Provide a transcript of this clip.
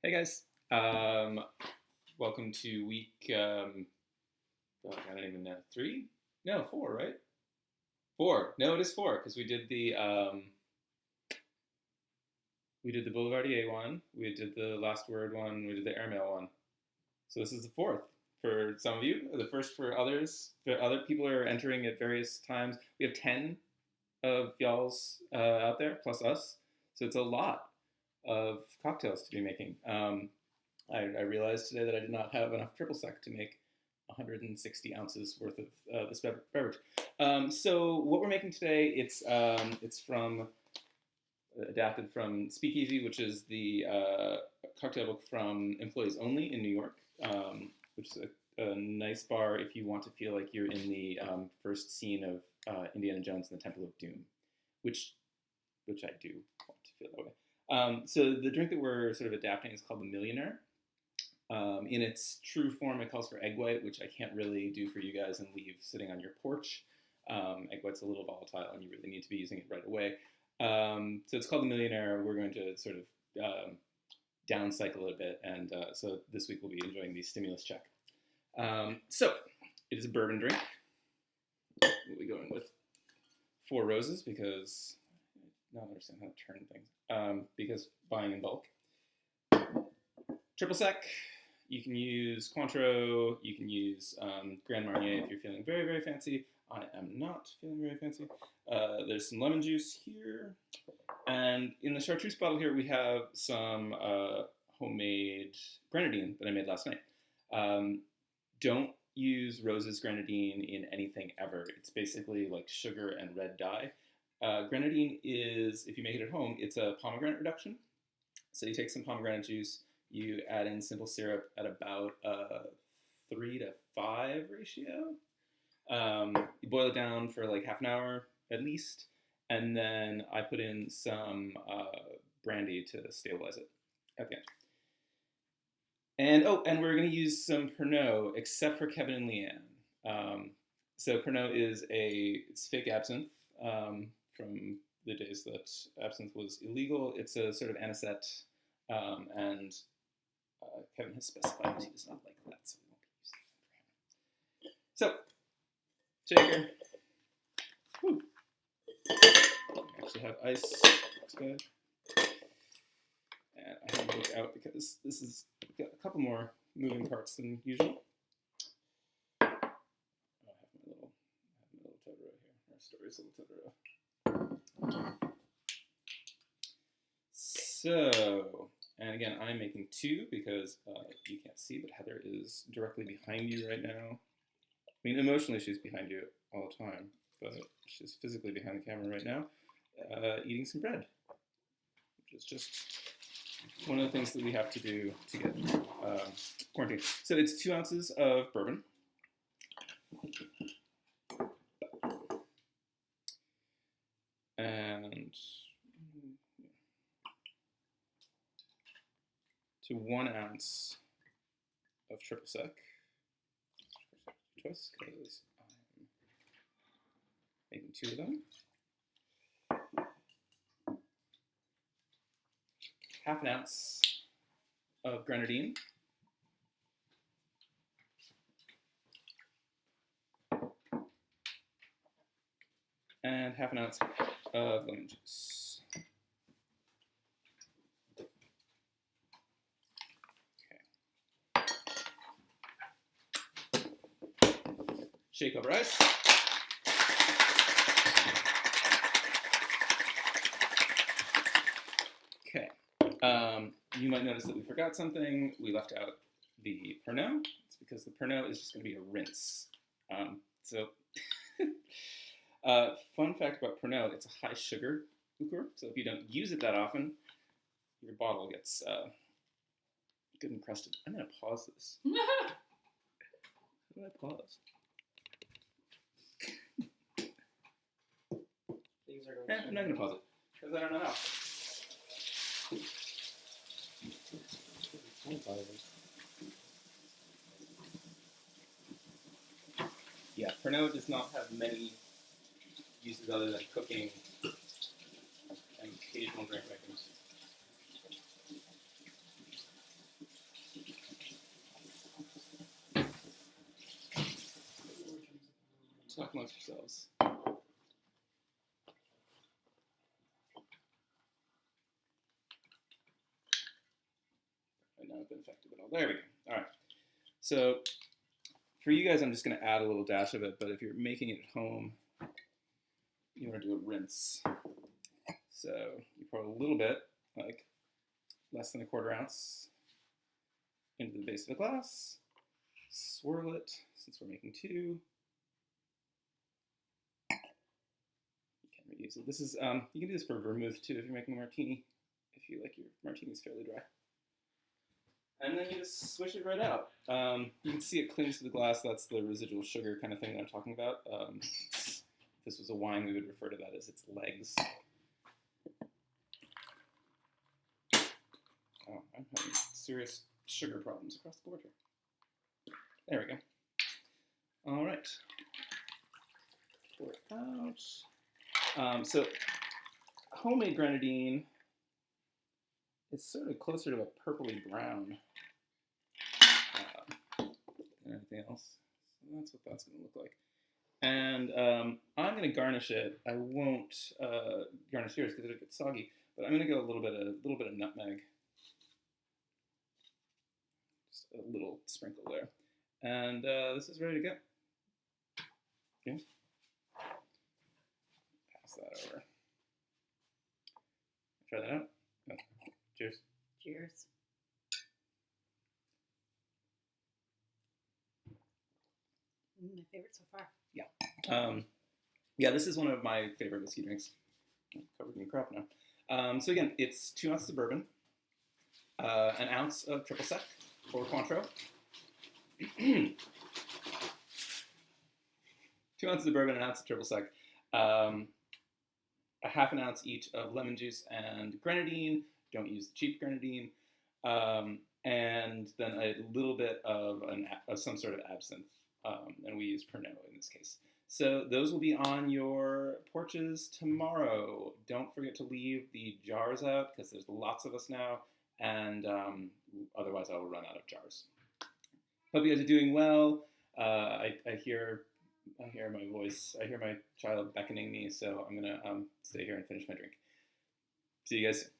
Hey guys, welcome to week. I don't even know. 3? No, 4. Right? 4. No, it is 4 because we did the Boulevardier one, we did the Last Word one, we did the Airmail one. So this is the 4th for some of you. The first for others. For other people who are entering at various times. We have 10 of y'all's out there plus us, so it's a lot of cocktails to be making. I realized today that I did not have enough triple sec to make 160 ounces worth of this beverage. So what we're making today, it's from adapted from Speakeasy, which is the cocktail book from Employees Only in New York, which is a nice bar if you want to feel like you're in the first scene of Indiana Jones and the Temple of Doom, which I do want to feel that way. So the drink that we're sort of adapting is called the Millionaire. In its true form, it calls for egg white, which I can't really do for you guys and leave sitting on your porch. Egg white's a little volatile, and you really need to be using it right away. So it's called the Millionaire. We're going to sort of downcycle it a bit, and so this week we'll be enjoying the stimulus check. So it is a bourbon drink. We'll be going with 4 roses because I don't understand how to turn things. Because buying in bulk. Triple sec. You can use Cointreau. You can use Grand Marnier if you're feeling very, very fancy. I am not feeling very fancy. There's some lemon juice here. And in the chartreuse bottle here, we have some homemade grenadine that I made last night. Don't use Rose's grenadine in anything ever. It's basically like sugar and red dye. Grenadine is, if you make it at home, it's a pomegranate reduction. So you take some pomegranate juice, you add in simple syrup at about a 3 to 5 ratio. You boil it down for like half an hour at least, and then I put in some brandy to stabilize it at the end. And we're going to use some Pernod, except for Kevin and Leanne. So Pernod is it's fake absinthe from the days that absinthe was illegal. It's a sort of anisette, and Kevin has specified that he does not like that, so we won't be using it for him. So, shaker. Woo. I actually have ice. That's good. And I have to look out because this has got a couple more moving parts than usual. Oh, I have my little Totoro here. Our story's a little Totoro. So, and again, I'm making 2 because you can't see, but Heather is directly behind you right now. I mean, emotionally, she's behind you all the time, but she's physically behind the camera right now, eating some bread, which is just one of the things that we have to do to get quarantine. So it's 2 ounces of bourbon. And to 1 ounce of triple sec. Twist, because I'm making 2 of them. Half an ounce of grenadine. And half an ounce of lemon juice. Shake over ice. Okay. You might notice that we forgot something. We left out the Pernod. It's because the Pernod is just going to be a rinse. Fun fact about Pernod, it's a high sugar liqueur. So if you don't use it that often, your bottle gets good and crusted. I'm going to pause this. How do I pause? I'm not going to pause it, because I don't know how. Yeah, Pernod does not have many uses other than cooking and occasional drink making. Talk amongst yourselves. I've not been affected at all. There we go. All right. So for you guys, I'm just going to add a little dash of it, but if you're making it at home, you want to do a rinse. So you pour a little bit, like less than a quarter ounce, into the base of the glass. Swirl it, since we're making two. You can reuse it. This is you can do this for vermouth too if you're making a martini, if you like your martinis fairly dry. And then you just swish it right out. You can see it clings to the glass. That's the residual sugar kind of thing that I'm talking about. If this was a wine, we would refer to that as its legs. Oh, I'm having serious sugar problems across the board here. There we go. All right. Pour it out. So homemade grenadine is sort of closer to a purpley brown than anything else. So that's what that's going to look like. And I'm going to garnish it. I won't garnish yours because it'll get soggy. But I'm going to go a little bit of nutmeg. Just a little sprinkle there. And this is ready to go. Okay. Pass that over. Try that out. Oh. Cheers. Cheers. My favorite so far. Yeah. Yeah, this is one of my favorite whiskey drinks. I'm covered in crap now. So again, it's 2 ounces of bourbon, an ounce of triple sec or Cointreau, 2 ounces of bourbon, an ounce of triple sec, a half an ounce each of lemon juice and grenadine. Don't use the cheap grenadine. And then a little bit of some sort of absinthe. And we use Pernod in this case. So those will be on your porches tomorrow. Don't forget to leave the jars out because there's lots of us now. And otherwise I will run out of jars. Hope you guys are doing well. I hear my voice. I hear my child beckoning me. So I'm going to stay here and finish my drink. See you guys soon.